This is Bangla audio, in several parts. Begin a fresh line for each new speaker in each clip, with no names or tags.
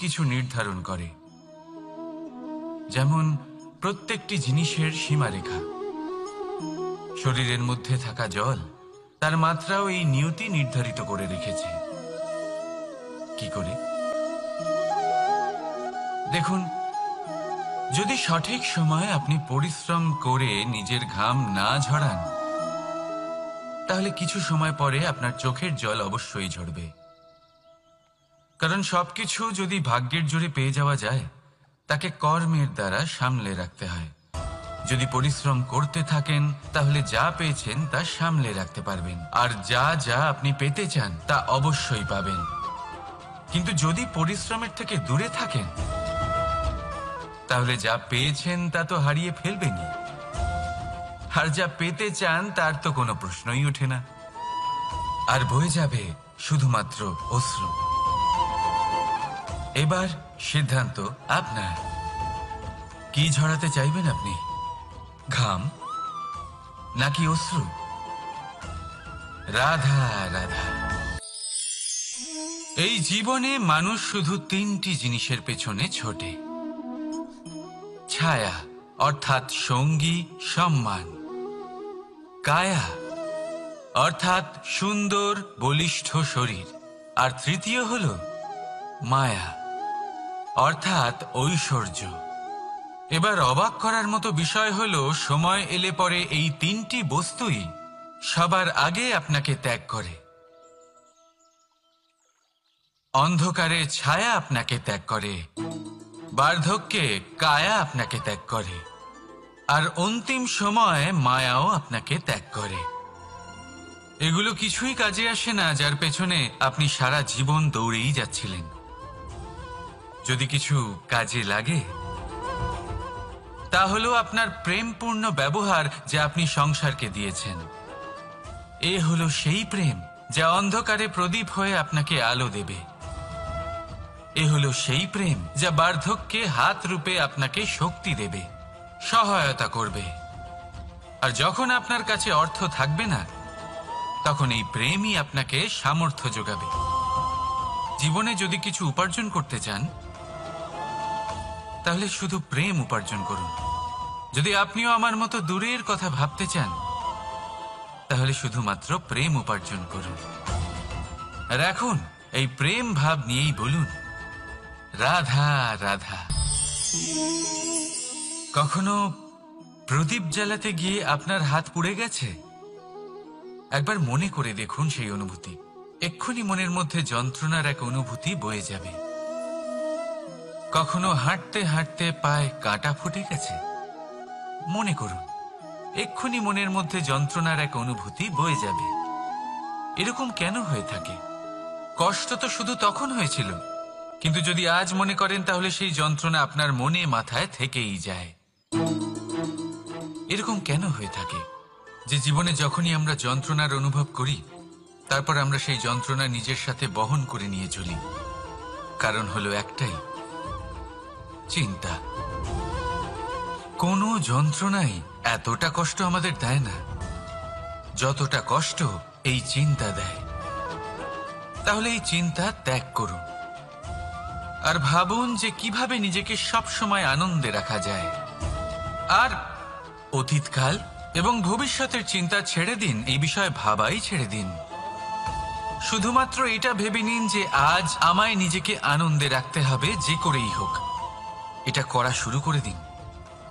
কিছু নির্ধারণ করে, যেমন প্রত্যেকটি জিনিসের সীমারেখা। শরীরের মধ্যে থাকা জল, তার মাত্রাও এই নিয়তি নির্ধারিত করে রেখেছে। কি করে? দেখুন, যদি সঠিক সময়ে আপনি পরিশ্রম করে নিজের ঘাম না ঝরান, তাহলে কিছু সময় পরে আপনার চোখের জল অবশ্যই ঝরবে। কারণ সবকিছু যদি ভাগ্যের জোরে পেয়ে যাওয়া যায়, তাকে কর্মের দ্বারা সামলে রাখতে হয়। যদি পরিশ্রম করতে থাকেন, তাহলে যা পেয়েছেন তা সামলে রাখতে পারবেন, আর যা যা আপনি পেতে চান তা অবশ্যই পাবেন। কিন্তু যদি পরিশ্রমের থেকে দূরে থাকেন, তাহলে যা পেয়েছেন তা তো হারিয়ে ফেলবেনই, আর যা পেতে চান তার তো কোনো প্রশ্নই ওঠে না, আর বয়ে যাবে শুধুমাত্র অশ্রু। এবার সিদ্ধান্ত আপনার। কি ঝরাতে চাইবেন আপনি? ঘাম নাকি অশ্রু? রাধা রাধা। এই জীবনে মানুষ শুধু তিনটি জিনিসের পেছনে ছোটে: ছায়া অর্থাৎ সঙ্গী সম্মান, কায়া অর্থাৎ সুন্দর বলিষ্ঠ শরীর, আর তৃতীয় হল মায়া অর্থাৎ ঐশ্বর্য। এবার অবাক করার মতো বিষয় হলো, সময় এলে পরে এই তিনটি বস্তুই সবার আগে আপনাকে ত্যাগ করে। অন্ধকারে ছায়া আপনাকে ত্যাগ করে, বার্ধক্যে কায়া আপনাকে ত্যাগ করে, আর অন্তিম সময়ে মায়াও আপনাকে ত্যাগ করে। এগুলো কিছুই কাজে আসে না যার পেছনে আপনি সারা জীবন দৌড়েই যাচ্ছিলেন। যদি কিছু কাজে লাগে, তা হলো আপনার প্রেমপূর্ণ ব্যবহার যা আপনি সংসারকে দিয়েছেন। এ হলো সেই প্রেম যা অন্ধকারে প্রদীপ হয়ে আপনাকে আলো দেবে। এ হলো সেই প্রেম যা বার্ধক্যে হাত রূপে আপনাকে শক্তি দেবে, সহায়তা করবে। আর যখন আপনার কাছে অর্থ থাকবে না, তখন এই প্রেমই আপনাকে সামর্থ্য যোগাবে। জীবনে যদি কিছু উপার্জন করতে চান, তাহলে শুধু প্রেম উপার্জন করুন। যদি আপনিও আমার মতো দূরের কথা ভাবতে চান, তাহলে শুধুমাত্র প্রেম উপার্জন করুন। আর এখন এই প্রেম ভাব নিয়েই বলুন, রাধা রাধা। কখনো প্রদীপ জ্বালাতে গিয়ে আপনার হাত পুড়ে গেছে? একবার মনে করে দেখুন সেই অনুভূতি। এক্ষুনি মনের মধ্যে যন্ত্রণার এক অনুভূতি বয়ে যাবে। কখনো হাঁটতে হাঁটতে পায়ে কাঁটা ফুটে গেছে? মনে করুন, এক্ষুনি মনের মধ্যে যন্ত্রণার এক অনুভূতি বয়ে যাবে। এরকম কেন হয়ে থাকে? কষ্ট তো শুধু তখন হয়েছিল, কিন্তু যদি আজ মনে করেন, তাহলে সেই যন্ত্রণা আপনার মনে মাথায় থেকেই যায়। এরকম কেন হয়ে থাকে যে জীবনে যখনই আমরা যন্ত্রণার অনুভব করি, তারপর আমরা সেই যন্ত্রণা নিজের সাথে বহন করে নিয়ে চলি? কারণ হলো একটাই, চিন্তা। কোনো যন্ত্রণাই এতটা কষ্ট আমাদের দেয় না যতটা কষ্ট এই চিন্তা দেয়। তাহলে এই চিন্তা ত্যাগ করুন, আর ভাবুন যে কিভাবে নিজেকে সবসময় আনন্দে রাখা যায়। আর অতীতকাল এবং ভবিষ্যতের চিন্তা ছেড়ে দিন, এই বিষয়ে ভাবাই ছেড়ে দিন। শুধুমাত্র এটা ভেবে নিন যে আজ আমায় নিজেকে আনন্দে রাখতে হবে, যে করেই হোক। এটা করা শুরু করে দিন।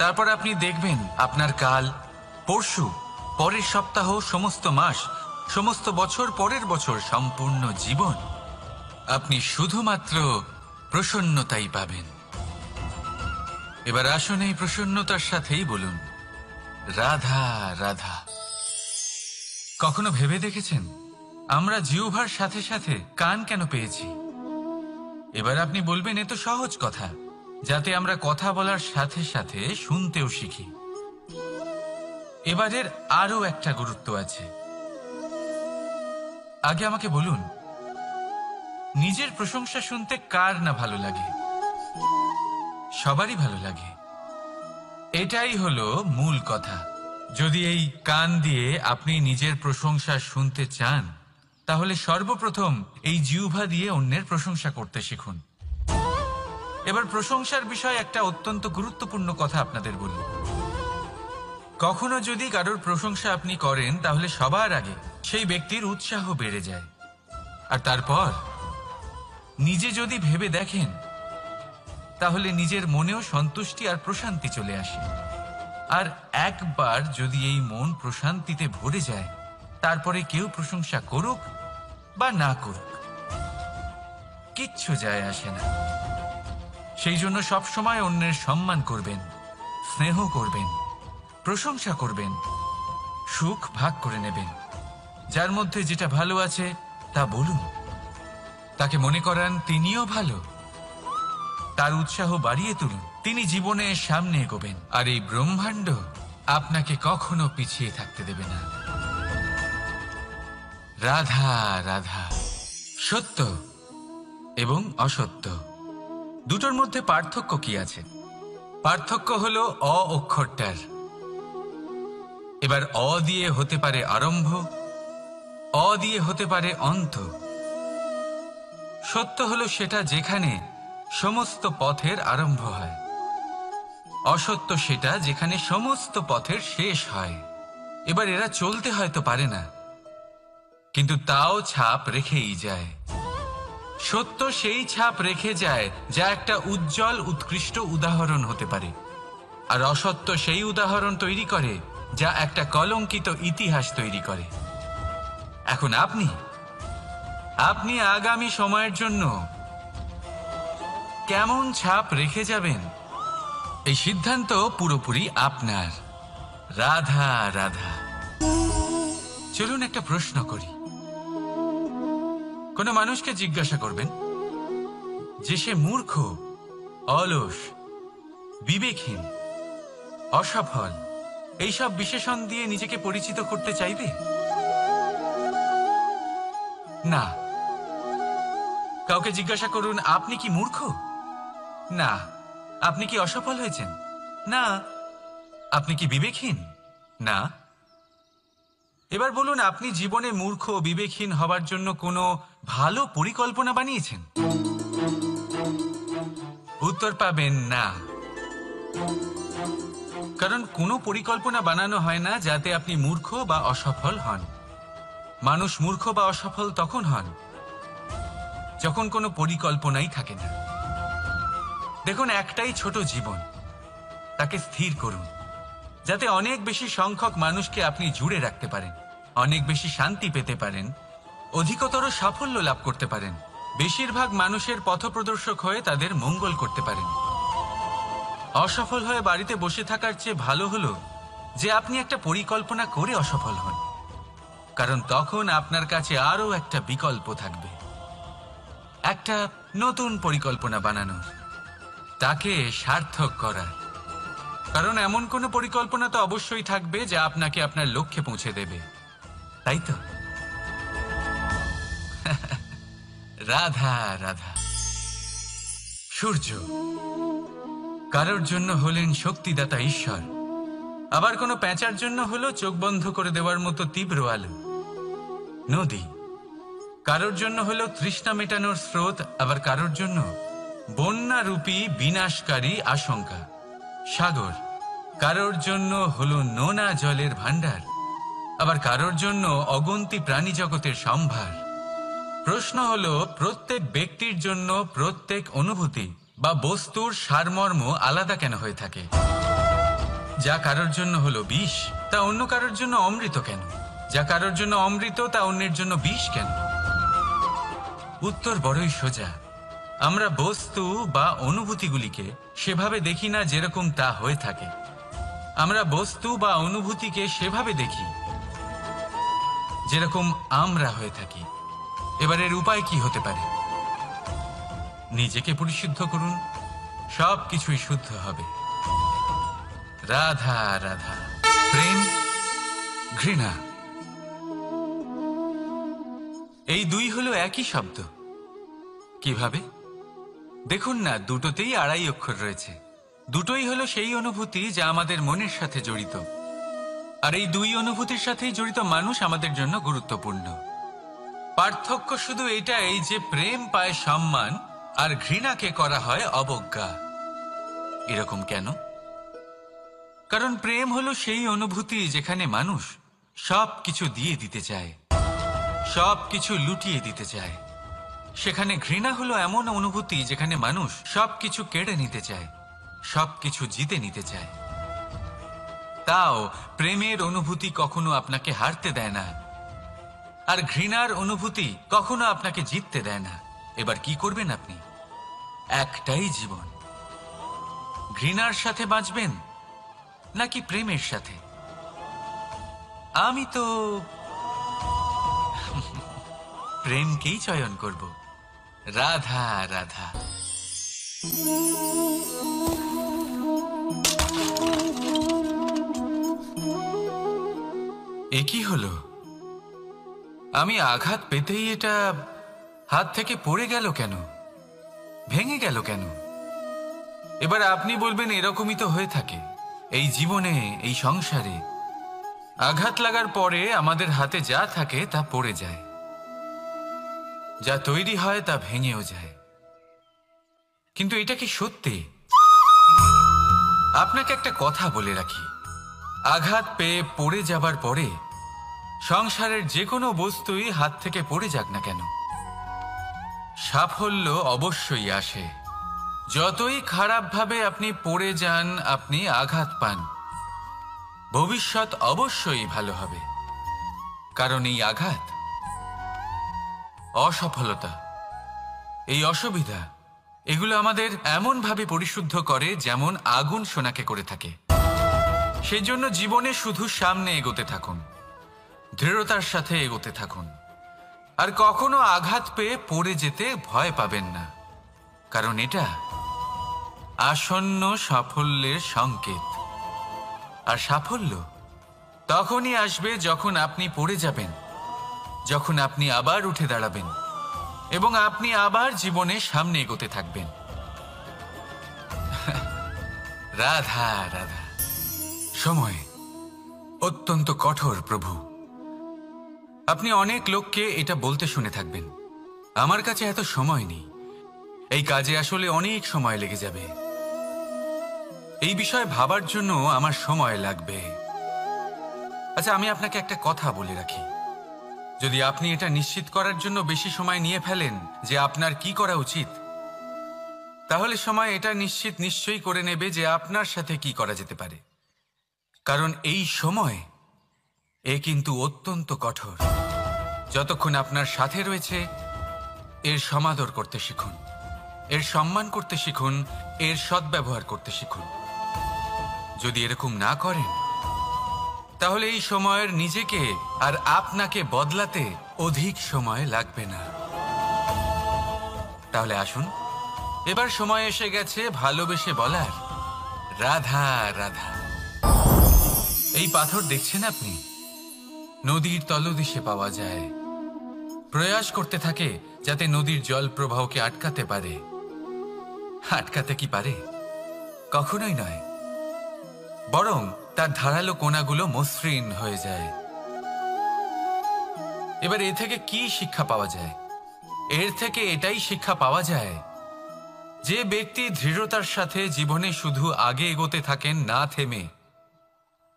তারপর আপনি দেখবেন আপনার কাল, পরশু, পরের সপ্তাহ, সমস্ত মাস, সমস্ত বছর, পরের বছর, সম্পূর্ণ জীবন আপনি শুধুমাত্র প্রসন্নতাই পাবেন। এবার আসুন এই প্রসন্নতার সাথেই বলুন, রাধা রাধা। কখনো ভেবে দেখেছেন আমরা জিহ্বার সাথে সাথে কান কেন পেয়েছি? এবার আপনি বলবেন, এ তো সহজ কথা, যাতে আমরা কথা বলার সাথে সাথে শুনতেও শিখি। এবারের আরো একটা গুরুত্ব আছে। আগে আমাকে বলুন, নিজের প্রশংসা শুনতে কার না ভালো লাগে? সবারই ভালো লাগে। এটাই হলো মূল কথা। যদি এই কান দিয়ে আপনি নিজের প্রশংসা শুনতে চান, তাহলে সর্বপ্রথম এই জিহ্বা দিয়ে অন্যের প্রশংসা করতে শিখুন। এবার প্রশংসার বিষয়ে একটা অত্যন্ত গুরুত্বপূর্ণ কথা আপনাদের বলি। কখনো যদি কারোর প্রশংসা আপনি করেন, তাহলে সবার আগে সেই ব্যক্তির উৎসাহ বেড়ে যায়, আর তারপর নিজে যদি ভেবে দেখেন, তাহলে নিজের মনেও সন্তুষ্টি আর প্রশান্তি চলে আসে। আর একবার যদি এই মন প্রশান্তিতে ভরে যায়, তারপরে কেউ প্রশংসা করুক বা না করুক, কিচ্ছু যায় আসে না। সেই জন্য সবসময় অন্যের সম্মান করবেন, স্নেহ করবেন, প্রশংসা করবেন, সুখ ভাগ করে নেবেন। যার মধ্যে যেটা ভালো আছে তা বলুন, তাকে মনে করান তিনিও ভালো, তার উৎসাহ বাড়িয়ে তুলুন। তিনি জীবনে সামনে এগোবেন, আর এই ব্রহ্মাণ্ড আপনাকে কখনো পিছিয়ে থাকতে দেবে না। রাধা রাধা। সত্য এবং অসত্য দুটোর মধ্যে পার্থক্য কি আছে? পার্থক্য হলো অ অক্ষরটার। এবার অ দিয়ে হতে পারে আরম্ভ, অ দিয়ে হতে পারে অন্ত। সত্য হলো সেটা যেখানে সমস্ত পথের আরম্ভ হয়, অসত্য সেটা যেখানে সমস্ত পথের শেষ হয়। এবার এরা চলতে হয়তো পারে না, কিন্তু তাও ছাপ রেখেই যায়। সত্য সেই ছাপ রেখে যায় যা একটা উজ্জ্বল উৎকৃষ্ট উদাহরণ হতে পারে, আর অসত্য সেই উদাহরণ তৈরি করে যা একটা কলঙ্কিত ইতিহাস তৈরি করে। এখন আপনি আগামী সময়ের জন্য কেমন ছাপ রেখে যাবেন, এই সিদ্ধান্ত পুরোপুরি আপনার। রাধা রাধা। চলুন একটা প্রশ্ন করি। কোনো মানুষকে জিজ্ঞাসা করবেন যে সে মূর্খ, অলস, বিবেকহীন, অসফল, এইসব বিশেষণ দিয়ে নিজেকে পরিচিত করতে চাইবে? না। কাউকে জিজ্ঞাসা করুন আপনি কি মূর্খ? না। আপনি কি অসফল হয়েছেন? না। আপনি কি বিবেকহীন? না। এবার বলুন, আপনি জীবনে মূর্খ, বিবেকহীন হবার জন্য কোনো ভালো পরিকল্পনা বানিয়েছেন? উত্তর পাবেন না। কারণ কোনো পরিকল্পনা বানানো হয় না যাতে আপনি মূর্খ বা অসফল হন। মানুষ মূর্খ বা অসফল তখন হন যখন কোনো পরিকল্পনাই থাকে না। দেখুন, একটাই ছোট জীবন, তাকে স্থির করুন যাতে অনেক বেশি সংখ্যক মানুষকে আপনি জুড়ে রাখতে পারেন, অনেক বেশি শান্তি পেতে পারেন, অধিকতর সাফল্য লাভ করতে পারেন, বেশিরভাগ মানুষের পথপ্রদর্শক হয়ে তাদের মঙ্গল করতে পারেন। অসফল হয়ে বাড়িতে বসে থাকার চেয়ে ভালো হলো যে আপনি একটা পরিকল্পনা করে অসফল হন, কারণ তখন আপনার কাছে আরও একটা বিকল্প থাকবে, একটা নতুন পরিকল্পনা বানানোর, তাকে সার্থক করার। কারণ এমন কোনো পরিকল্পনা তো অবশ্যই থাকবে যা আপনাকে আপনার লক্ষ্যে পৌঁছে দেবে, তাই তো? রাধা রাধা। সূর্য কারোর জন্য হলেন শক্তিদাতা ঈশ্বর, আবার কোনো প্যাঁচার জন্য হলো চোখ বন্ধ করে দেওয়ার মতো তীব্র আলো। নদী কারোর জন্য হলো তৃষ্ণা মেটানোর স্রোত, আবার কারোর জন্য বন্যারূপী বিনাশকারী আশঙ্কা। সাগর কারোর জন্য হলো নোনা জলের ভাণ্ডার, আবার কারোর জন্য অগন্তি প্রাণী জগতের সম্ভার। প্রশ্ন হলো, প্রত্যেক ব্যক্তির জন্য প্রত্যেক অনুভূতি বা বস্তুর সারমর্ম আলাদা কেন হয়ে থাকে? যা কারোর জন্য হলো বিষ, তা অন্য কারোর জন্য অমৃত কেন? যা কারোর জন্য অমৃত, তা অন্যের জন্য বিষ কেন? উত্তর বড়ই সোজা। আমরা বস্তু বা অনুভূতিগুলিকে সেভাবে দেখি না যেরকম তা হয়ে থাকে। আমরা বস্তু বা অনুভূতিকে সেভাবে দেখি যেরকম আমরা হয়ে থাকি। এবার এর উপায় কি হতে পারে? নিজেকে পরিশুদ্ধ করুন, সব কিছুই শুদ্ধ হবে। রাধা রাধা। প্রেম, ঘৃণা, এই দুই হলো একই শব্দ। কিভাবে? দেখুন না, দুটোতেই আড়াই অক্ষর রয়েছে। দুটোই হলো সেই অনুভূতি যা আমাদের মনের সাথে জড়িত, আর এই দুই অনুভূতির সাথেই জড়িত মানুষ আমাদের জন্য গুরুত্বপূর্ণ। পার্থক্য শুধু এটাই যে প্রেম পায় সম্মান আর ঘৃণাকে করা হয় অবজ্ঞা। এরকম কেন? কারণ প্রেম হলো সেই অনুভূতি যেখানে মানুষ সব কিছু দিয়ে দিতে চায়, সব কিছু লুটিয়ে দিতে চায়। সেখানে ঘৃণা হলো এমন অনুভূতি যেখানে মানুষ সব কিছু কেড়ে নিতে চায়, সব কিছু জিতে নিতে চায়। তাও প্রেমের অনুভূতি কখনো আপনাকে হারতে দেয় না, আর ঘৃণার অনুভূতি কখনো আপনাকে জিততে দেয় না। এবার কি করবেন আপনি? একটাই জীবন, ঘৃণার সাথে বাঁচবেন নাকি প্রেমের সাথে? আমি তো প্রেমকেই চয়ন করব। রাধা রাধা। এ কি হলো? আমি আঘাত পেতেই এটা হাত থেকে পড়ে গেল কেন, ভেঙে গেল কেন? এবার আপনি বলবেন এরকমই তো হয়ে থাকে এই জীবনে, এই সংসারে। আঘাত লাগার পরে আমাদের হাতে যা থাকে তা পড়ে যায়, যা তৈরি হয় তা ভেঙেও যায়। কিন্তু এটা কি সত্যি? আপনাকে একটা কথা বলে রাখি, আঘাত পেয়ে পড়ে যাবার পরে সংসারের যে কোনো বস্তুই হাত থেকে পড়ে যাক না কেন, সাফল্য অবশ্যই আসে। যতই খারাপভাবে আপনি পড়ে যান, আপনি আঘাত পান, ভবিষ্যৎ অবশ্যই ভালো হবে। কারণ এই আঘাত, অসফলতা, এই অসুবিধা, এগুলো আমাদের এমনভাবে পরিশুদ্ধ করে যেমন আগুন সোনাকে করে থাকে। সেজন্য জীবনে শুধু সামনে এগোতে থাকুন, দৃঢ়তার সাথে এগোতে থাকুন, আর কখনো আঘাত পেয়ে পড়ে যেতে ভয় পাবেন না। কারণ এটা আসন্ন সাফল্যের সংকেত। আর সাফল্য তখনই আসবে যখন আপনি পড়ে যাবেন, যখন আপনি আবার উঠে দাঁড়াবেন এবং আপনি আবার জীবনে সামনে এগোতে থাকবেন। রাধা রাধা। সময় অত্যন্ত কঠোর প্রভু। আপনি অনেক লোককে এটা বলতে শুনে থাকবেন, আমার কাছে এত সময় নেই, এই কাজে আসলে অনেক সময় লেগে যাবে, এই বিষয়ে ভাবার জন্য আমার সময় লাগবে। আচ্ছা, আমি আপনাকে একটা কথা বলে রাখি, যদি আপনি এটা নিশ্চিত করার জন্য বেশি সময় নিয়ে ফেলেন যে আপনার কি করা উচিত, তাহলে সময় এটা নিশ্চয়ই করে নেবে যে আপনার সাথে কি করা যেতে পারে। কারণ এই সময় কিন্তু অত্যন্ত কঠোর। যতক্ষণ আপনার সাথে রয়েছে এর সমাদর করতে শিখুন, এর সম্মান করতে শিখুন, এর সদ্ব্যবহার করতে শিখুন। যদি এরকম না করেন তাহলে এই সময়ের নিজেকে আর আপনাকে বদলাতে অধিক সময় লাগবে না। তাহলে আসুন, এবার সময় এসে গেছে ভালোবেসে বলার রাধা রাধা। এই পাথর দেখছেন আপনি, নদীর তলদেশে পাওয়া যায়। প্রয়াস করতে থাকে যাতে নদীর জল প্রবাহকে আটকাতে পারে। আটকাতে কি পারে? কখনোই নয়, বরং তার ধারালো কোণাগুলো মসৃণ হয়ে যায়। এবার এ থেকে কি শিক্ষা পাওয়া যায়? এর থেকে এটাই শিক্ষা পাওয়া যায় যে ব্যক্তি দৃঢ়তার সাথে জীবনে শুধু আগে এগোতে থাকেন না থেমে,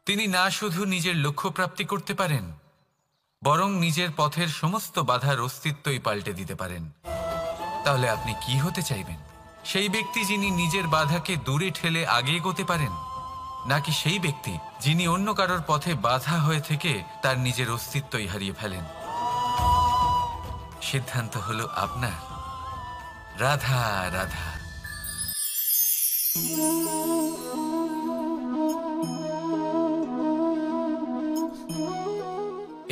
তিনি না শুধু নিজের লক্ষ্য প্রাপ্তি করতে পারেন, বরং নিজের পথের সমস্ত বাধার অস্তিত্বই পাল্টে দিতে পারেন। তাহলে আপনি কি হতে চাইবেন? সেই ব্যক্তি যিনি নিজের বাধাকে দূরে ঠেলে আগে এগোতে পারেন, নাকি সেই ব্যক্তি যিনি অন্য কারোর পথে বাধা হয়ে থেকে তার নিজের অস্তিত্বই হারিয়ে ফেলেন? সিদ্ধান্ত হলো আপনার। রাধা রাধা।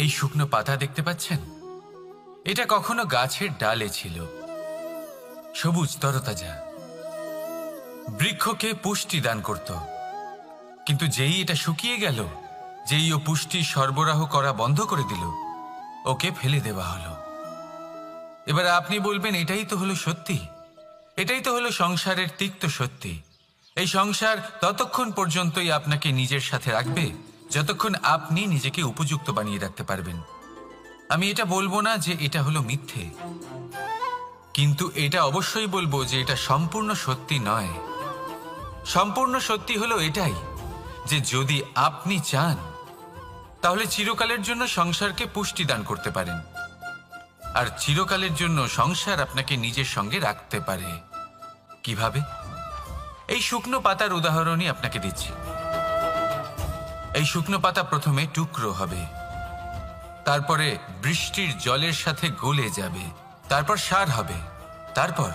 এই শুকনো পাতা দেখতে পাচ্ছেন? এটা কখনো গাছের ডালে ছিল, সবুজ তরতাজা, বৃক্ষকে পুষ্টি দান করত। কিন্তু যেই এটা শুকিয়ে গেল, যেই ও পুষ্টি সরবরাহ করা বন্ধ করে দিল, ওকে ফেলে দেওয়া হলো। এবার আপনি বলবেন এটাই তো হলো সত্যি, এটাই তো হলো সংসারের তিক্ত সত্যি। এই সংসার ততক্ষণ পর্যন্তই আপনাকে নিজের সাথে রাখবে যতক্ষণ আপনি নিজেকে উপযুক্ত বানিয়ে রাখতে পারবেন। আমি এটা বলবো না যে এটা হলো মিথ্যে, কিন্তু এটা অবশ্যই বলবো যে এটা সম্পূর্ণ সত্যি নয়। সম্পূর্ণ সত্যি হলো এটাই যে যদি আপনি চান তাহলে চিরকালের জন্য সংসারকে পুষ্টি দান করতে পারেন, আর চিরকালের জন্য সংসার আপনাকে নিজের সঙ্গে রাখতে পারে। কিভাবে? এই শুকনো পাতার উদাহরণই আপনাকে দিচ্ছি। এই শুকনো পাতা প্রথমে টুকরো হবে, তারপরে বৃষ্টির জলের সাথে গলে যাবে, তারপর সার হবে, তারপর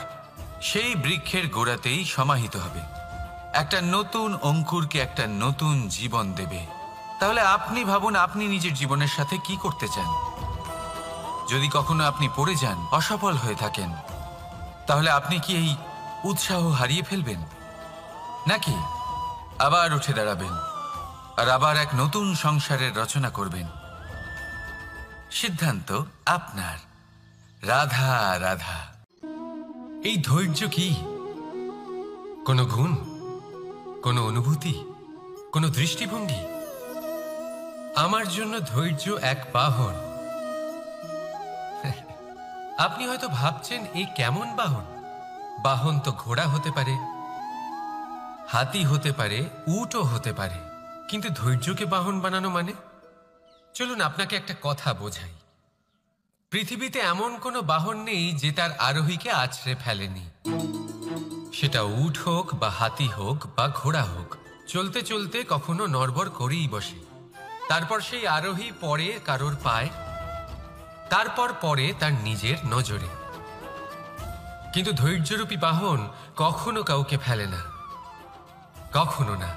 সেই বৃক্ষের গোড়াতেই সমাহিত হবে, একটা নতুন অঙ্কুরকে একটা নতুন জীবন দেবে। তাহলে আপনি ভাবুন আপনি নিজের জীবনের সাথে কি করতে চান। যদি কখনো আপনি পড়ে যান, অসফল হয়ে থাকেন, তাহলে আপনি কি এই উৎসাহ হারিয়ে ফেলবেন, নাকি আবার উঠে দাঁড়াবেন আর আবার এক নতুন সংসারের রচনা করবেন? সিদ্ধান্ত আপনার। রাধা রাধা।
এই ধৈর্য কি কোনো গুণ, কোনো অনুভূতি, কোনো দৃষ্টিভঙ্গি? আমার জন্য ধৈর্য এক বাহন। আপনি হয়তো ভাবছেন এই কেমন বাহন? বাহন তো ঘোড়া হতে পারে, হাতি হতে পারে, উটও হতে পারে, কিন্তু ধৈর্যকে বাহন বানানো মানে? চলুন আপনাকে একটা কথা বোঝাই। পৃথিবীতে এমন কোনো বাহন নেই যে তার আরোহীকে আছড়ে ফেলেনি। সেটা উট হোক বা হাতি হোক বা ঘোড়া হোক, চলতে চলতে কখনো নড়বড় করেই বসে। তারপর সেই আরোহী পড়ে কারোর পায়, তারপর পড়ে তার নিজের নজরে। কিন্তু ধৈর্যরূপী বাহন কখনো কাউকে ফেলে না, কখনো না।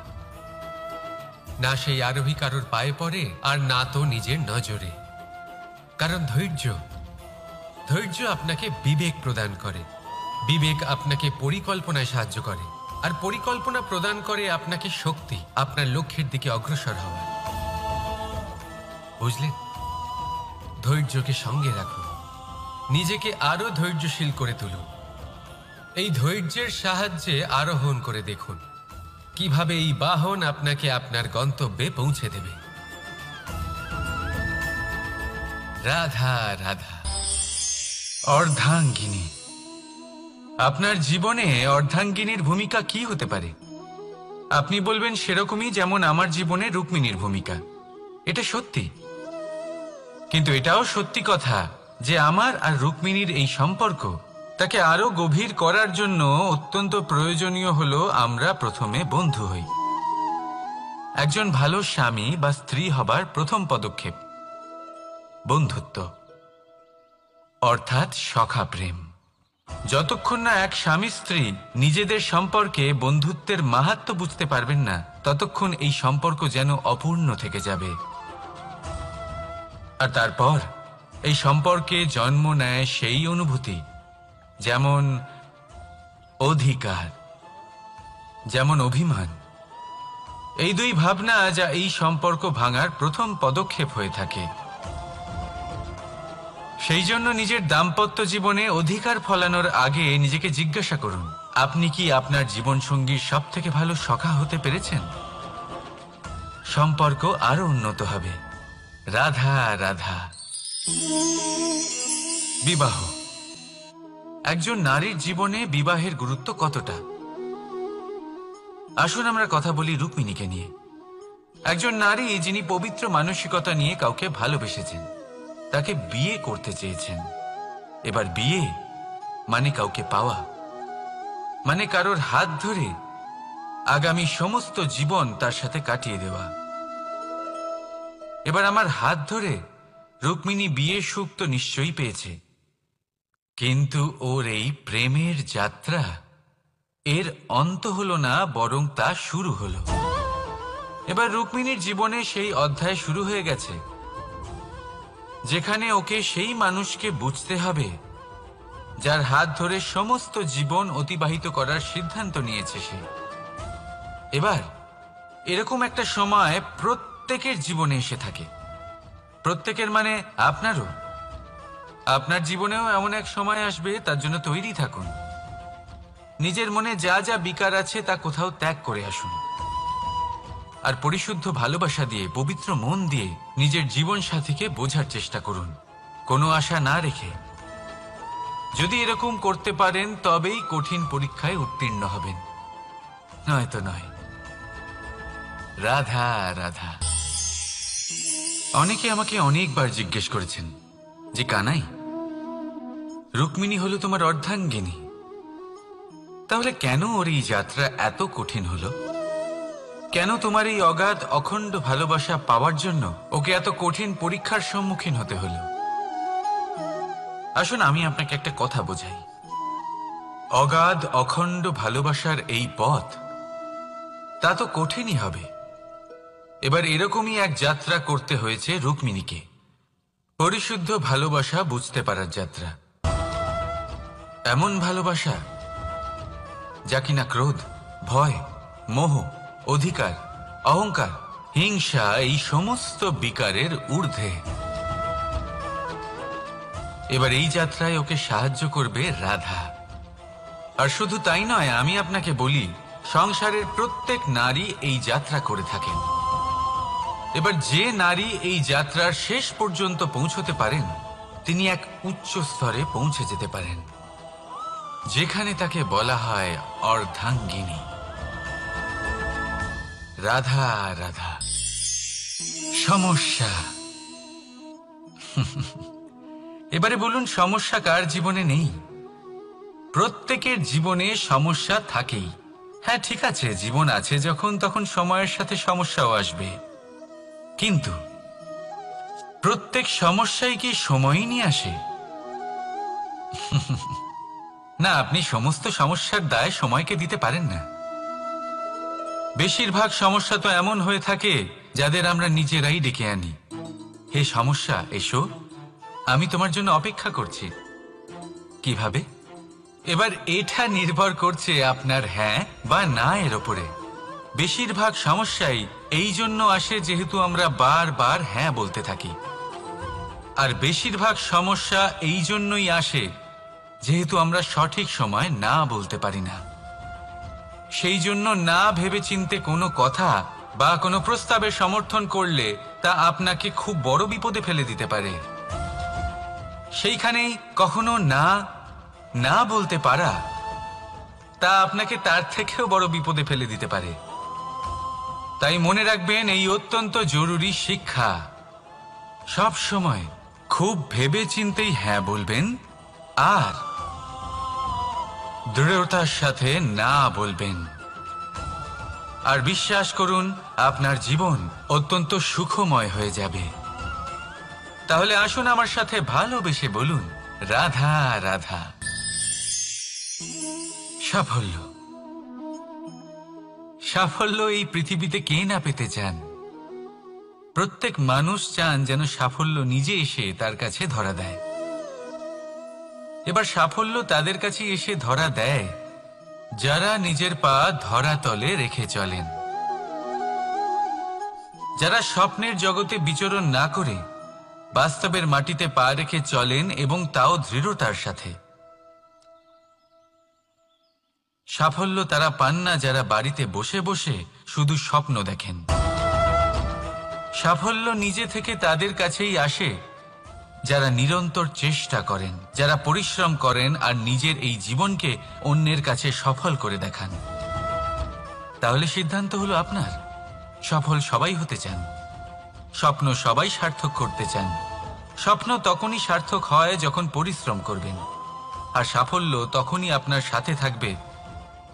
না সেই আরোহী কারোর পায়ে পড়ে, আর না তো নিজের নজরে। কারণ ধৈর্য আপনাকে বিবেক প্রদান করে, বিবেক আপনাকে পরিকল্পনায় সাহায্য করে, আর পরিকল্পনা প্রদান করে আপনাকে শক্তি, আপনার লক্ষ্যের দিকে অগ্রসর হওয়ার। বুঝলেন? ধৈর্যকে সঙ্গে রাখুন, নিজেকে আরো ধৈর্যশীল করে তুলুন। এই ধৈর্যের সাহায্যে আরোহণ করে দেখুন কিভাবে এই বাহন আপনাকে আপনার গন্তব্যে পৌঁছে দেবে। রাধা রাধা।
অর্ধাঙ্গিনী। আপনার জীবনে অর্ধাঙ্গিনীর ভূমিকা কি হতে পারে? আপনি বলবেন সেরকমই যেমন আমার জীবনে রুক্মিণীর ভূমিকা। এটা সত্যি, কিন্তু এটাও সত্যি কথা যে আমার আর রুক্মিণীর এই সম্পর্ক, তাকে আরো গভীর করার জন্য অত্যন্ত প্রয়োজনীয় হলো আমরা প্রথমে বন্ধু হই। একজন ভালো স্বামী বা স্ত্রী হবার প্রথম পদক্ষেপ বন্ধুত্ব, অর্থাৎ সখা প্রেম। যতক্ষণ না এক স্বামী স্ত্রী নিজেদের সম্পর্কে বন্ধুত্বের মাহাত্ম্য বুঝতে পারবেন না, ততক্ষণ এই সম্পর্ক যেন অপূর্ণ থেকে যাবে। আর তারপর এই সম্পর্কে জন্ম নেয় সেই অনুভূতি, যেমন অধিকার, যেমন অভিমান। এই দুই ভাবনা যা এই সম্পর্ক ভাঙার প্রথম পদক্ষেপ হয়ে থাকে। সেই জন্য নিজের দাম্পত্য জীবনে অধিকার ফলানোর আগে নিজেকে জিজ্ঞাসা করুন, আপনি কি আপনার জীবনসঙ্গীর সব থেকে ভালো সখা হতে পেরেছেন? সম্পর্ক আরো উন্নত হবে। রাধা রাধা। বিবাহ। একজন নারীর জীবনে বিবাহের গুরুত্ব কতটা? আসুন আমরা কথা বলি রুক্মিণীকে নিয়ে। একজন নারী যিনি পবিত্র মানসিকতা নিয়ে কাউকে ভালোবেসেছেন, তাকে বিয়ে করতে চেয়েছেন। এবার বিয়ে মানে কাউকে পাওয়া, মানে কারোর হাত ধরে আগামী সমস্ত জীবন তার সাথে কাটিয়ে দেওয়া। এবার আমার হাত ধরে রুক্মিণী বিয়ের সুখ তো নিশ্চয়ই পেয়েছে, কিন্তু ওর এই প্রেমের যাত্রা, এর অন্ত হলো না, বরং তা শুরু হলো। এবার রুক্মিণীর জীবনে সেই অধ্যায় শুরু হয়ে গেছে যেখানে ওকে সেই মানুষকে বুঝতে হবে যার হাত ধরে সমস্ত জীবন অতিবাহিত করার সিদ্ধান্ত নিয়েছে সে। এবার এরকম একটা সময় প্রত্যেকের জীবনে এসে থাকে। প্রত্যেকের মানে আপনারও। আপনার জীবনেও এমন এক সময় আসবে, তার জন্য তৈরি থাকুন। নিজের মনে যা যা বিকার আছে তা কোথাও ত্যাগ করে আসুন, আর পরিশুদ্ধ ভালোবাসা দিয়ে, পবিত্র মন দিয়ে নিজের জীবন সাথীকে বোঝার চেষ্টা করুন, কোনো আশা না রেখে। যদি এরকম করতে পারেন তবেই কঠিন পরীক্ষায় উত্তীর্ণ হবেন, নয়তো নয়। রাধা রাধা। অনেকে আমাকে অনেকবার জিজ্ঞেস করেছেন যে কানাই, রুক্মিণী হলো তোমার অর্ধাঙ্গিনী, তাহলে কেন ওর এই যাত্রা এত কঠিন হলো? কেন তোমার এই অগাধ অখণ্ড ভালোবাসা পাওয়ার জন্য ওকে এত কঠিন পরীক্ষার সম্মুখীন হতে হলো? আসুন আমি আপনাকে একটা কথা বোঝাই। অগাধ অখণ্ড ভালোবাসার এই পথ, তা তো কঠিনই হবে। এবার এরকমই এক যাত্রা করতে হয়েছে রুক্মিণীকে, পরিশুদ্ধ ভালোবাসা বুঝতে পারার যাত্রা। এমন ভালোবাসা যা কিনা ক্রোধ, ভয়, মোহ, অধিকার, অহংকার, হিংসা এই সমস্ত বিকারের ঊর্ধ্বে। এবার এই যাত্রায় ওকে সাহায্য করবে রাধা। আর শুধু তাই নয়, আমি আপনাকে বলি, সংসারের প্রত্যেক নারী এই যাত্রা করে থাকেন। এবার যে নারী এই যাত্রার শেষ পর্যন্ত পৌঁছতে পারেন, তিনি এক উচ্চ স্তরে পৌঁছে যেতে পারেন, যেখানে তাকে বলা হয় অর্ধাঙ্গিনী। রাধা রাধা। সমস্যা। এবারে বলুন, সমস্যা কার জীবনে নেই? প্রত্যেকের জীবনে সমস্যা থাকেই। হ্যাঁ ঠিক আছে, জীবন আছে যখন, তখন সময়ের সাথে সমস্যাও আসবে। কিন্তু প্রত্যেক সমস্যাই কি সময়ই নিয়ে আসে? না, আপনি সমস্ত সমস্যার দায় সময়কে দিতে পারেন না। বেশিরভাগ সমস্যা তো এমন হয়ে থাকে যাদের আমরা নিজেরাই ডেকে আনি। হে সমস্যা, এসো, আমি তোমার জন্য অপেক্ষা করছি। কিভাবে? এবার এটা নির্ভর করছে আপনার হ্যাঁ বা না এর ওপরে। বেশিরভাগ সমস্যাই এই জন্য আসে যেহেতু আমরা বারবার হ্যাঁ বলতে থাকি, আর বেশিরভাগ সমস্যা এই জন্যই আসে যেহেতু আমরা সঠিক সময় না বলতে পারি না। সেই জন্য না ভেবেচিন্তে কোনো কথা বা কোনো প্রস্তাবের সমর্থন করলে তা আপনাকে খুব বড় বিপদে ফেলে দিতে পারে। সেইখানেই কখনো না না বলতে পারা, তা আপনাকে তার থেকেও বড় বিপদে ফেলে দিতে পারে। তাই মনে রাখবেন, এই অত্যন্ত জরুরি শিক্ষা। সব সময় খুব ভেবে চিন্তেই হ্যাঁ বলবেন, আর দৃঢ়তার সাথে না বলবেন। আর বিশ্বাস করুন, আপনার জীবন অত্যন্ত সুখময় হয়ে যাবে। তাহলে আসুন আমার সাথে ভালোবেসে বলুন, রাধা রাধা। সাফল্য। সাফল্য এই পৃথিবীতে কে না পেতে চান? প্রত্যেক মানুষ চান যেন সাফল্য নিজে এসে তার কাছে ধরা দেয়। এবার সাফল্য তাদের কাছে এসে ধরা দেয় যারা নিজের পা ধরাতলে রেখে চলেন, যারা স্বপ্নের জগতে বিচরণ না করে বাস্তবের মাটিতে পা রেখে চলেন, এবং তাও দৃঢ়তার সাথে। সাফল্য তারা পান না যারা বাড়িতে বসে বসে শুধু স্বপ্ন দেখেন। সাফল্য নিজে থেকে তাদের কাছেই আসে যারা নিরন্তর চেষ্টা করেন, যারা পরিশ্রম করেন আর নিজের এই জীবনকে অন্যের কাছে সফল করে দেখান। তাহলে সিদ্ধান্ত হলো আপনার। সফল সবাই হতে চান, স্বপ্ন সবাই সার্থক করতে চান। স্বপ্ন তখনই সার্থক হয় যখন পরিশ্রম করবেন, আর সাফল্য তখনই আপনার সাথে থাকবে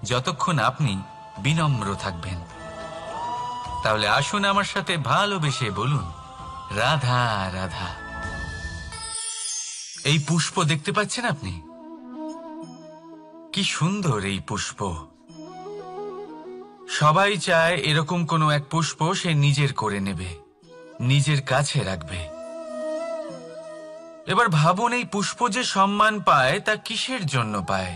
যতক্ষণ আপনি বিনম্র থাকবেন। তাহলে আসুন আমার সাথে ভালোবেসে বলুন, রাধা রাধা। এই পুষ্প দেখতে পাচ্ছেন আপনি? কি সুন্দর এই পুষ্প। সবাই চায় এরকম কোনো এক পুষ্প সে নিজের করে নেবে, নিজের কাছে রাখবে। এবার ভাবুন, এই পুষ্প যে সম্মান পায় তা কিসের জন্য পায়?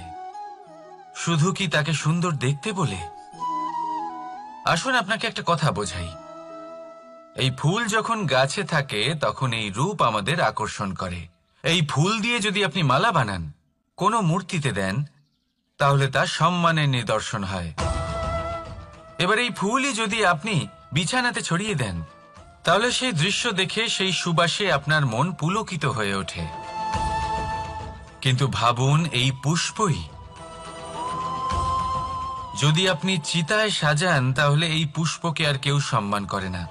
শুধু কি তাকে সুন্দর দেখতে বলে? আসুন আপনাকে একটা কথা বোঝাই। এই ফুল যখন গাছে থাকে তখন এই রূপ আমাদের আকর্ষণ করে। এই ফুল দিয়ে যদি আপনি মালা বানান, কোনো মূর্তিতে দেন, তাহলে তা সম্মানের নিদর্শন হয়। এবার এই ফুলই যদি আপনি বিছানাতে ছড়িয়ে দেন, তাহলে সেই দৃশ্য দেখে সেই সুবাসে আপনার মন পুলকিত হয়ে ওঠে। কিন্তু ভাবুন, এই পুষ্পই যদি আপনি চিতায় সাজান, তাহলে এই পুষ্পকে আর কেউ সম্মান করে না।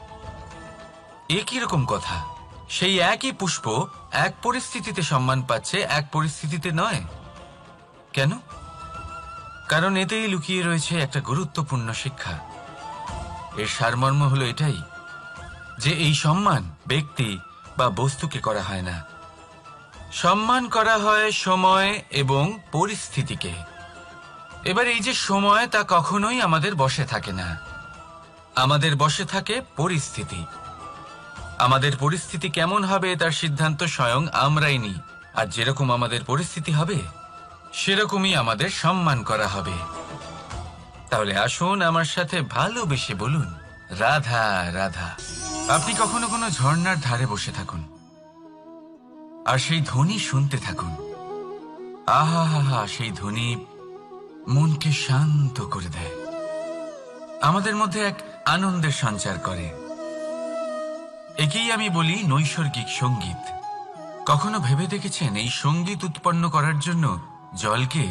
এ কিরকম কথা? সেই একই পুষ্প এক পরিস্থিতিতে সম্মান পাচ্ছে, এক পরিস্থিতিতে নয়। কেন? কারণ এতেই লুকিয়ে রয়েছে একটা গুরুত্বপূর্ণ শিক্ষা। এর সারমর্ম হলো এটাই যে এই সম্মান ব্যক্তি বা বস্তুকে করা হয় না, সম্মান করা হয় সময় এবং পরিস্থিতিকে। এবার এই যে সময়, তা কখনোই আমাদের বশে থাকে না। আমাদের বশে থাকে পরিস্থিতি। আমাদের পরিস্থিতি কেমন হবে তার সিদ্ধান্ত স্বয়ং আমরাই নিই। আর যেরকম আমাদের পরিস্থিতি হবে সেরকমই আমাদের সম্মান করা হবে। তাহলে আসুন আমার সাথে ভালোবেসে বলুন, রাধা রাধা। আপনি কখনো কোনো ঝর্ণার ধারে বসে থাকুন আর সেই ধ্বনি শুনতে থাকুন। আহা হা হা, সেই ধ্বনি মনকে শান্ত করে দেয়, আমাদের মধ্যে এক আনন্দের সঞ্চার করে। একেই আমি বলি নৈসর্গিক সঙ্গীত। কখনো ভেবে দেখেছেন এই সঙ্গীত উৎপন্ন করার জন্য জলকে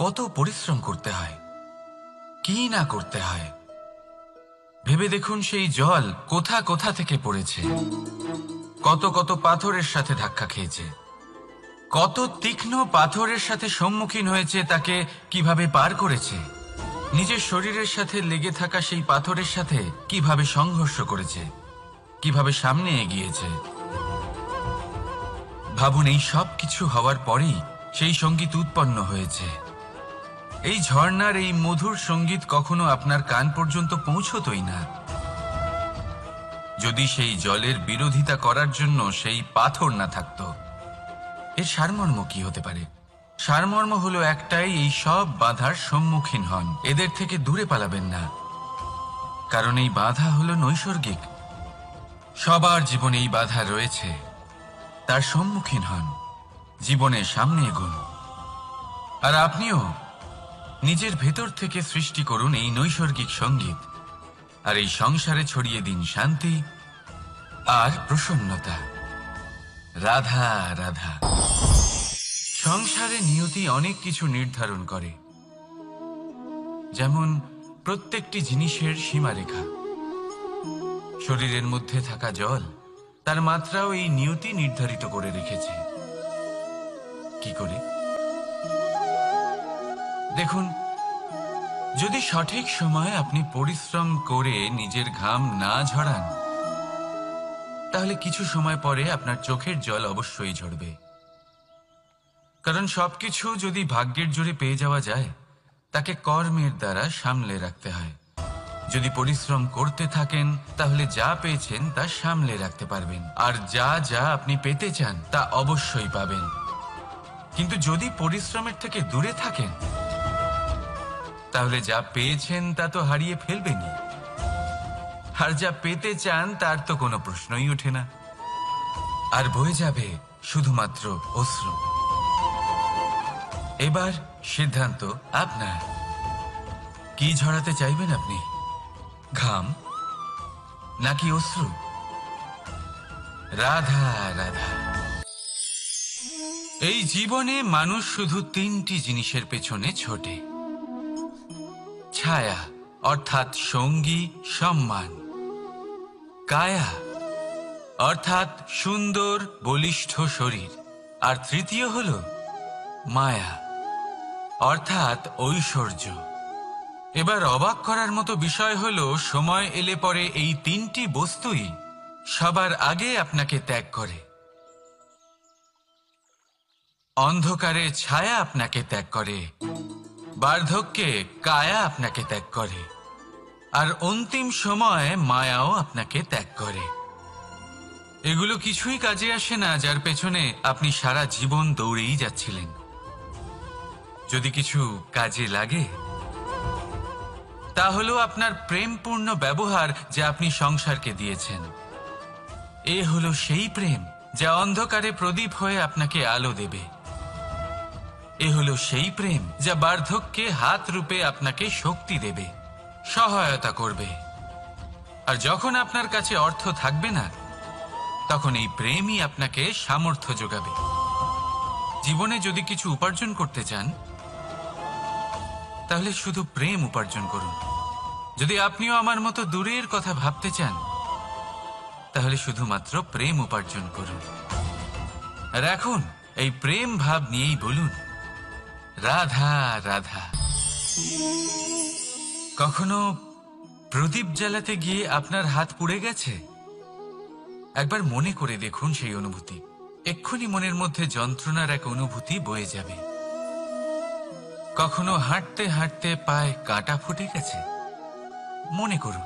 কত পরিশ্রম করতে হয়, কি না করতে হয়? ভেবে দেখুন, সেই জল কোথা কোথা থেকে পড়েছে, কত কত পাথরের সাথে ধাক্কা খেয়েছে, কত তীক্ষ্ণ পাথরের সাথে সম্মুখীন হয়েছে, তাকে কিভাবে পার করেছে, নিজের শরীরের সাথে লেগে থাকা সেই পাথরের সাথে কিভাবে সংঘর্ষ করেছে, কিভাবে সামনে এগিয়েছে। ভাবুন, এই সব কিছু হওয়ার পরেই সেই সঙ্গীত উৎপন্ন হয়েছে। এই ঝর্ণার এই মধুর সঙ্গীত কখনো আপনার কান পর্যন্ত পৌঁছতই না যদি সেই জলের বিরোধিতা করার জন্য সেই পাথর না থাকতো। এর সারমর্ম কি হতে পারে? সারমর্ম হলো একটাই, এই সব বাধার সম্মুখীন হন, এদের থেকে দূরে পালাবেন না। কারণ এই বাধা হলো নৈসর্গিক, সবার জীবনে এই বাধা রয়েছে। তার সম্মুখীন হন, জীবনের সামনে এগোন। আর আপনিও নিজের ভেতর থেকে সৃষ্টি করুন এই নৈসর্গিক সঙ্গীত, আর এই সংসারে ছড়িয়ে দিন শান্তি আর প্রসন্নতা। রাধা রাধা। সংসারে নিয়তি অনেক কিছু নির্ধারণ করে, যেমন প্রত্যেকটি জিনিসের সীমারেখা। শরীরের মধ্যে থাকা জল, তার মাত্রাও এই নিয়তি নির্ধারিত করে রেখেছে। কি করে? দেখুন, যদি সঠিক সময়ে আপনি পরিশ্রম করে নিজের ঘাম না ঝরান, তাহলে কিছু সময় পরে আপনার চোখের জল অবশ্যই ঝরবে। কারণ সবকিছু যদি ভাগ্যের জোরে পেয়ে যাওয়া যায়, তাকে কর্মের দ্বারা সামলে রাখতে হয়। যদি পরিশ্রম করতে থাকেন, তাহলে যা পেয়েছেন তা সামলে রাখতে পারবেন, আর যা যা আপনি পেতে চান তা অবশ্যই পাবেন। কিন্তু যদি পরিশ্রমের থেকে দূরে থাকেন, তাহলে যা পেয়েছেন তা তো হারিয়ে ফেলবেনই, আর যা পেতে চান তার তো কোনো প্রশ্নই ওঠে না, আর বয়ে যাবে শুধুমাত্র অশ্রু। এবার সিদ্ধান্ত আপনার। কি ঝরাতে চাইবেন আপনি? ঘাম নাকি অশ্রু? রাধা রাধা। এই জীবনে মানুষ শুধু তিনটি জিনিসের পেছনে ছোটে: ছায়া অর্থাৎ সঙ্গী সম্মান, কায়া অর্থাৎ সুন্দর বলিষ্ঠ শরীর, আর তৃতীয় হল মায়া অর্থাৎ ঐশ্বর্য। এবার অবাক করার মতো বিষয় হলো, সময় এলে পরে এই তিনটি বস্তুই সবার আগে আপনাকে ত্যাগ করে। অন্ধকারে ছায়া আপনাকে ত্যাগ করে, বার্ধক্যে কায়া আপনাকে ত্যাগ করে, আর অন্তিম সময়ে মায়াও আপনাকে ত্যাগ করে। এগুলো কিছুই কাজে আসে না যার পেছনে আপনি সারা জীবন দৌড়েই যাচ্ছিলেন। যদি কিছু কাজে লাগে, তা হলো আপনার প্রেমপূর্ণ ব্যবহার যা আপনি সংসারকে দিয়েছেন। এ হলো সেই প্রেম যা অন্ধকারে প্রদীপ হয়ে আপনাকে আলো দেবে। এ হলো সেই প্রেম যা বার্ধক্যে হাত রূপে আপনাকে শক্তি দেবে, সহায়তা করবে। আর যখন আপনার কাছে অর্থ থাকবে না, তখন এই প্রেমই আপনাকে সামর্থ্য যোগাবে। জীবনে যদি কিছু উপার্জন করতে চান তাহলে শুধু প্রেম উপার্জন করুন। যদি আপনিও আমার মতো দূরের কথা ভাবতে চান তাহলে শুধুমাত্র প্রেম উপার্জন করুন। আর এখন এই প্রেম ভাব নিয়েই বলুন, রাধা রাধা। কখনো প্রদীপ জ্বালাতে গিয়ে আপনার হাত পুড়ে গেছে? একবার মনে করে দেখুন সেই অনুভূতি। এক্ষুনি মনের মধ্যে যন্ত্রণার এক অনুভূতি বয়ে যাবে। কখনো হাঁটতে হাঁটতে পায়ে কাঁটা ফুটে গেছে? মনে করুন,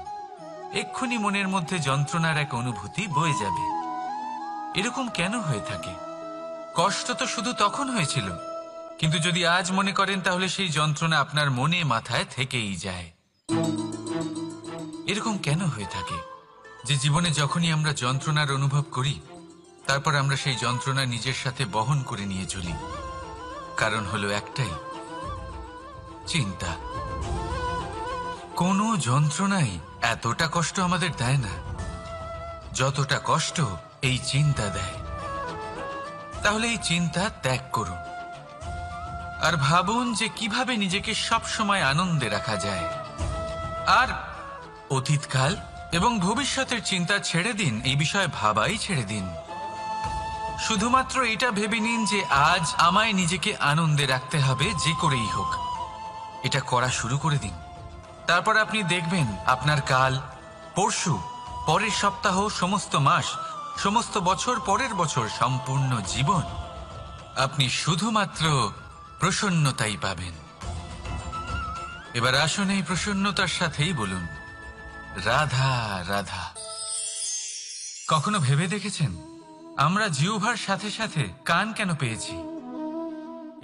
এক্ষুনি মনের মধ্যে যন্ত্রণার এক অনুভূতি বয়ে যাবে। এরকম কেন হয়ে থাকে? কষ্ট তো শুধু তখন হয়েছিল, কিন্তু যদি আজ মনে করেন তাহলে সেই যন্ত্রণা আপনার মনে মাথায় থেকেই যায়। এরকম কেন হয়ে থাকে যে জীবনে যখনই আমরা যন্ত্রণার অনুভব করি তারপর আমরা সেই যন্ত্রণা নিজের সাথে বহন করে নিয়ে চলি? কারণ হলো একটাই, চিন্তা। কোনো যন্ত্রণাই এতটা কষ্ট আমাদের দেয় না যতটা কষ্ট এই চিন্তা দেয়। তাহলে এই চিন্তা ত্যাগ করুন আর ভাবুন যে কিভাবে নিজেকে সবসময় আনন্দে রাখা যায়। আর অতীতকাল এবং ভবিষ্যতের চিন্তা ছেড়ে দিন, এই বিষয়ে ভাবাই ছেড়ে দিন। শুধুমাত্র এটা ভেবে নিন যে আজ আমায় নিজেকে আনন্দে রাখতে হবে যে করেই হোক। এটা করা শুরু করে দিন। তারপর আপনি দেখবেন আপনার কাল, পরশু, পরের সপ্তাহ, সমস্ত মাস, সমস্ত বছর, পরের বছর, সম্পূর্ণ জীবন আপনি শুধুমাত্র প্রসন্নতাই পাবেন। এবার আসুন এই প্রসন্নতার সাথেই বলুন, রাধা রাধা। কখনো ভেবে দেখেছেন আমরা জিহ্বার সাথে সাথে কান কেন পেয়েছি?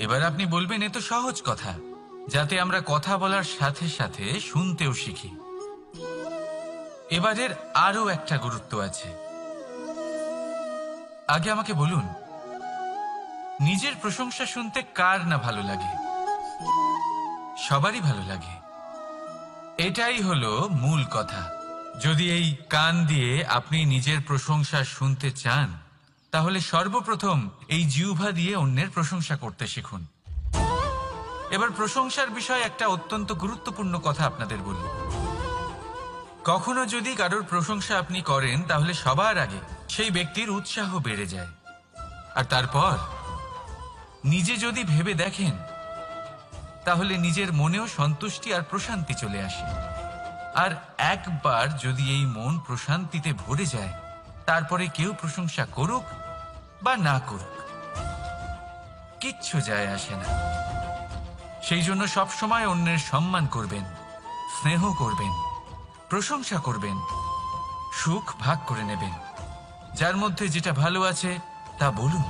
এবার আপনি বলবেন এ তো সহজ কথা, যাতে আমরা কথা বলার সাথে সাথে শুনতেও শিখি। এবারের আরো একটা গুরুত্ব আছে। আগে আমাকে বলুন, নিজের প্রশংসা শুনতে কার না ভালো লাগে? সবারই ভালো লাগে। এটাই হলো মূল কথা। যদি এই কান দিয়ে আপনি নিজের প্রশংসা শুনতে চান তাহলে সর্বপ্রথম এই জিহ্বা দিয়ে অন্যের প্রশংসা করতে শিখুন। এবার প্রশংসার বিষয়ে একটা অত্যন্ত গুরুত্বপূর্ণ কথা আপনাদের বলি। কখনো যদি কারোর প্রশংসা আপনি করেন তাহলে সবার আগে সেই ব্যক্তির উৎসাহ বেড়ে যায়। আর তারপর নিজে যদি ভেবে দেখেন তাহলে নিজের মনেও সন্তুষ্টি আর প্রশান্তি চলে আসে। আর একবার যদি এই মন প্রশান্তিতে ভরে যায় তারপরে কেউ প্রশংসা করুক বা না করুক কিচ্ছু যায় আসে না। সেই জন্য সবসময় অন্যের সম্মান করবেন, স্নেহ করবেন, প্রশংসা করবেন, সুখ ভাগ করে নেবেন। যার মধ্যে যেটা ভালো আছে তা বলুন,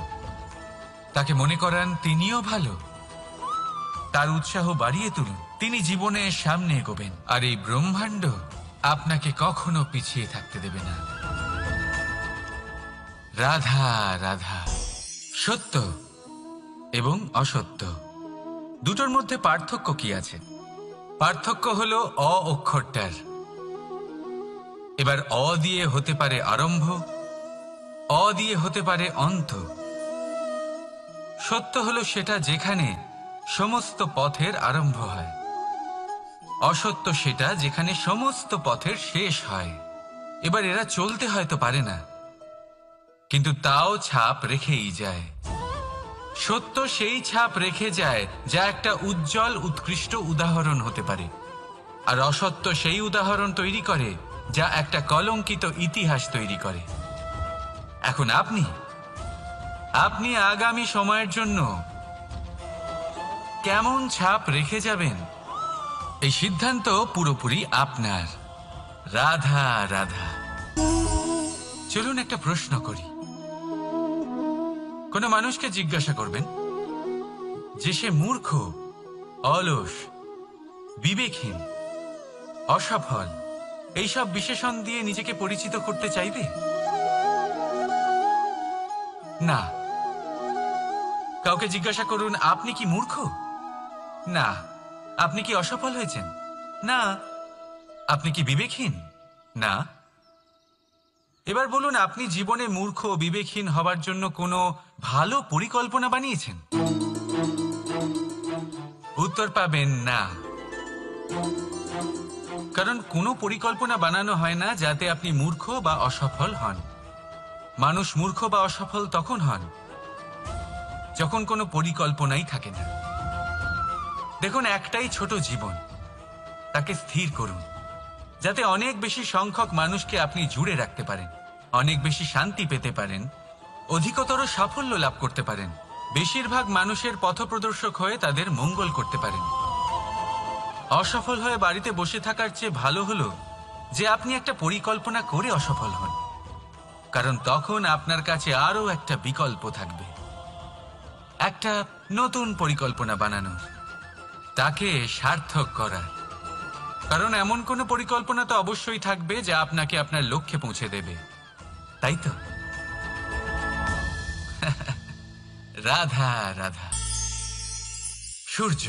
তাকে মনে করান তিনিও ভালো, তার উৎসাহ বাড়িয়ে তুলুন। তিনি জীবনে সামনে এগোবেন আর এই ব্রহ্মাণ্ড আপনাকে কখনো পিছিয়ে থাকতে দেবে না। রাধা রাধা। সত্য এবং অসত্য দুটোর মধ্যে পার্থক্য কি আছে? পার্থক্য হলো অ অক্ষরটার। এবার অ দিয়ে হতে পারে আরম্ভ, অ দিয়ে হতে পারে অন্ত। সত্য হলো সেটা যেখানে সমস্ত পথের আরম্ভ হয়, অসত্য সেটা যেখানে সমস্ত পথের শেষ হয়। এবার এরা চলতে হয়তো পারে না, কিন্তু তাও ছাপ রেখেই যায়। সত্য সেই ছাপ রেখে যায় যা একটা উজ্জ্বল উৎকৃষ্ট উদাহরণ হতে পারে, আর অসত্য সেই উদাহরণ তৈরি করে যা একটা কলঙ্কিত ইতিহাস তৈরি করে। এখন আপনি আগামী সময়ের জন্য কেমন ছাপ রেখে যাবেন এই সিদ্ধান্ত পুরোপুরি আপনার। রাধা রাধা। চলুন একটা প্রশ্ন করি। কোন মানুষকে জিজ্ঞাসা করবেন যে সে মূর্খ, অলস, বিবেকহীন, অসফল এইসব বিশেষণ দিয়ে নিজেকে পরিচিত করতে চাইবে? না। কাউকে জিজ্ঞাসা করুন আপনি কি মূর্খ? না। আপনি কি অসফল হয়েছেন? না। আপনি কি বিবেকহীন? না। এবার বলুন, আপনি জীবনে মূর্খ ও বিবেকহীন হবার জন্য কোনো ভালো পরিকল্পনা বানিয়েছেন? উত্তর পাবেন না। কারণ কোনো পরিকল্পনা বানানো হয় না যাতে আপনি মূর্খ বা অসফল হন। মানুষ মূর্খ বা অসফল তখন হন যখন কোনো পরিকল্পনাই থাকে না। দেখুন, একটাই ছোট জীবন, তাকে স্থির করুন যাতে অনেক বেশি সংখ্যক মানুষকে আপনি জুড়ে রাখতে পারেন, অনেক বেশি শান্তি পেতে পারেন, অধিকতর সাফল্য লাভ করতে পারেন, বেশিরভাগ মানুষের পথপ্রদর্শক হয়ে তাদের মঙ্গল করতে পারেন। অসফল হয়ে বাড়িতে বসে থাকার চেয়ে ভালো হলো যে আপনি একটা পরিকল্পনা করে অসফল হন, কারণ তখন আপনার কাছে আরও একটা বিকল্প থাকবে, একটা নতুন পরিকল্পনা বানানোর, তাকে সার্থক করার। কারণ এমন কোনো পরিকল্পনা তো অবশ্যই থাকবে যা আপনাকে আপনার লক্ষ্যে পৌঁছে দেবে, তাই তো? রাধা রাধা। সূর্য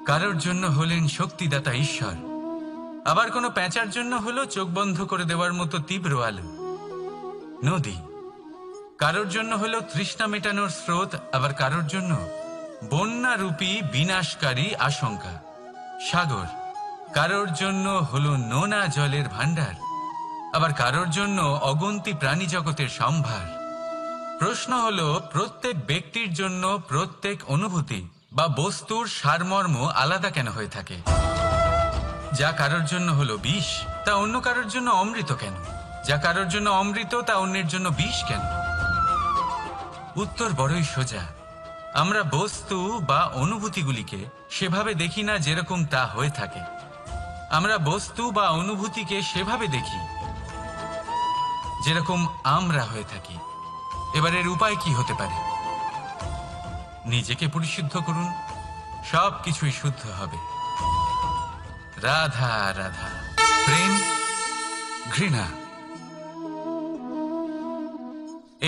কারোর জন্য হলেন শক্তিদাতা ঈশ্বর, আবার কোনো প্যাঁচার জন্য হলো চোখ বন্ধ করে দেওয়ার মতো তীব্র আলো। নদী কারোর জন্য হলো তৃষ্ণা মেটানোর স্রোত, আবার কারোর জন্য বন্যারূপী বিনাশকারী আশঙ্কা। সাগর কারোর জন্য হলো নোনা জলের ভাণ্ডার, আবার কারোর জন্য অগন্তি প্রাণী জগতের সম্ভার। প্রশ্ন হলো, প্রত্যেক ব্যক্তির জন্য প্রত্যেক অনুভূতি বা বস্তুর সারমর্ম আলাদা কেন হয়ে থাকে? যা কারোর জন্য হলো বিষ, তা অন্য কারোর জন্য অমৃত কেন? যা কারোর জন্য অমৃত, তা অন্যের জন্য বিষ কেন? উত্তর বড়ই সোজা। আমরা বস্তু বা অনুভূতিগুলিকে সেভাবে দেখি না যেরকম তা হয়ে থাকে। আমরা বস্তু বা অনুভূতিকে সেভাবে দেখি যেরকম আমরা হয়ে থাকি। এবার এর উপায় কি হতে পারে? নিজেকে পরিশুদ্ধ করুন, সব কিছুই শুদ্ধ হবে। রাধা রাধা। প্রেম, ঘৃণা,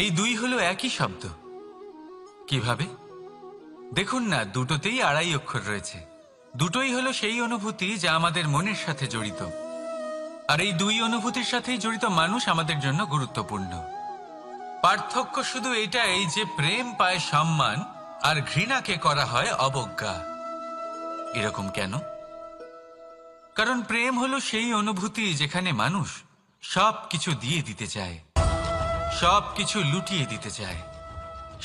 এই দুই হলো একই শব্দ। কিভাবে? দেখুন না, দুটোতেই আড়াই অক্ষর রয়েছে। দুটোই হলো সেই অনুভূতি যা আমাদের মনের সাথে জড়িত, আর এই দুই অনুভূতির সাথেই জড়িত মানুষ আমাদের জন্য গুরুত্বপূর্ণ। পার্থক্য শুধু এটাই যে প্রেম পায় সম্মান আর ঘৃণাকে করা হয় অবজ্ঞা। এরকম কেন? কারণ প্রেম হলো সেই অনুভূতি যেখানে মানুষ সব কিছু দিয়ে দিতে চায়, সব কিছু লুটিয়ে দিতে চায়।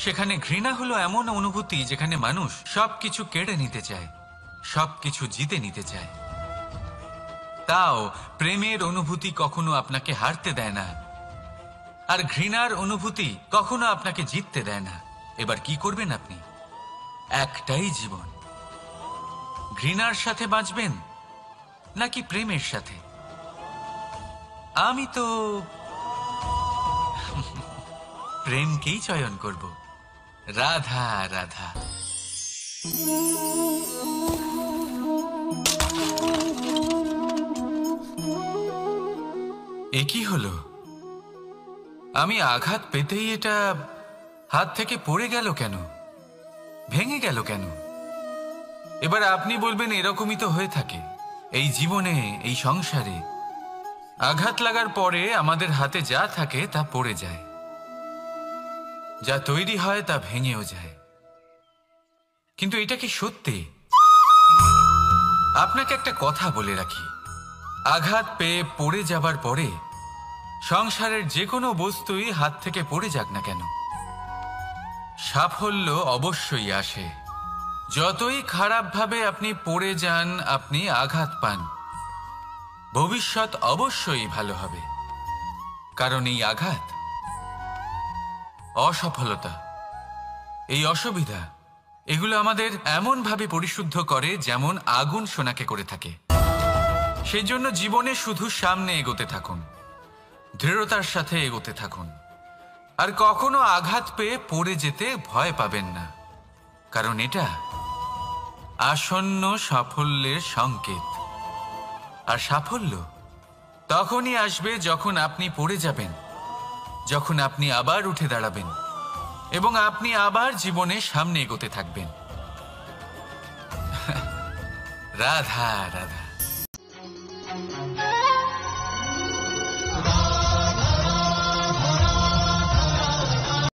সেখানে ঘৃণা হলো এমন অনুভূতি যেখানে মানুষ সব কিছু কেড়ে নিতে চায়, সব কিছু জিতে নিতে চায়। তাও প্রেমের অনুভূতি কখনো আপনাকে হারতে দেয় না, আর ঘৃণার অনুভূতি কখনো আপনাকে জিততে দেয় না। এবার কি করবেন আপনি? একটাই জীবন, ঘৃণার সাথে বাঁচবেন নাকি প্রেমের সাথে? আমি তো প্রেমকেই চয়ন করব। রাধা রাধা। এ কি হলো? আমি আঘাত পেতেই এটা হাত থেকে পড়ে গেল কেন? ভেঙে গেল কেন? এবার আপনি বলবেন, এরকমই তো হয়ে থাকে এই জীবনে, এই সংসারে। আঘাত লাগার পরে আমাদের হাতে যা থাকে তা পড়ে যায়, যা তৈরি হয় তা ভেঙেও যায়। কিন্তু এটা কি সত্যি? আপনাকে একটা কথা বলে রাখি, আঘাত পেয়ে পড়ে যাবার পরে সংসারের যে কোনো বস্তুই হাত থেকে পড়ে যাক না কেন, সাফল্য অবশ্যই আসে। যতই খারাপভাবে আপনি পড়ে যান, আপনি আঘাত পান, ভবিষ্যৎ অবশ্যই ভালো হবে। কারণ এই আঘাত, অসফলতা, এই অসুবিধা, এগুলো আমাদের এমনভাবে পরিশুদ্ধ করে যেমন আগুন সোনাকে করে থাকে। সেজন্য জীবনে শুধু সামনে এগোতে থাকুন, দৃঢ়তার সাথে এগোতে থাকুন, আর কখনো আঘাত পেয়ে পড়ে যেতে ভয় পাবেন না। কারণ এটা আসন্ন সাফল্যের সংকেত। আর সাফল্য তখনই আসবে যখন আপনি পড়ে যাবেন, যখন আপনি আবার উঠে দাঁড়াবেন এবং আপনি আবার জীবনে সামনে এগোতে থাকবেন। রাধা রাধা।